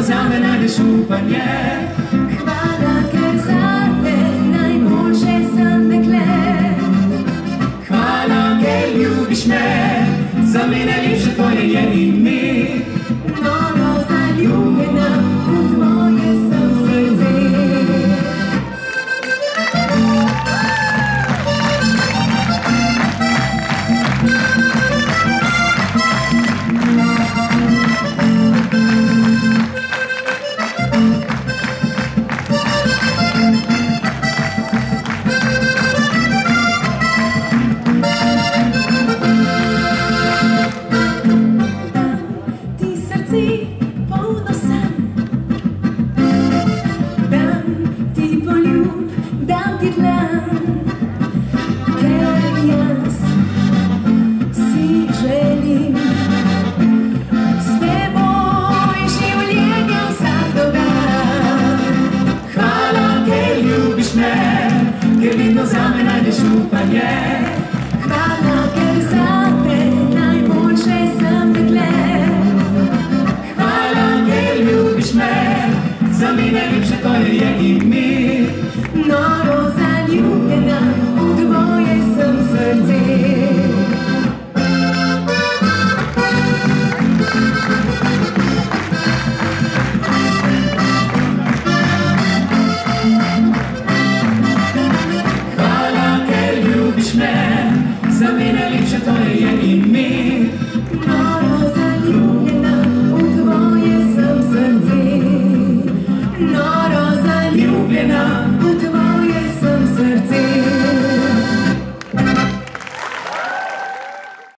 Zame najdeš upanje. Hvala, ker zate najboljše sem dekle. Hvala, ker ljubiš me, za me najlepše tvoje je ime. Novo zaljubljena v tvoje sem srce. Ker vedno zame najdeš upanje. Hvala, ker zate najboljše sem dekle. Hvala, ker ljubiš me, za me najlepše tvoje je ime.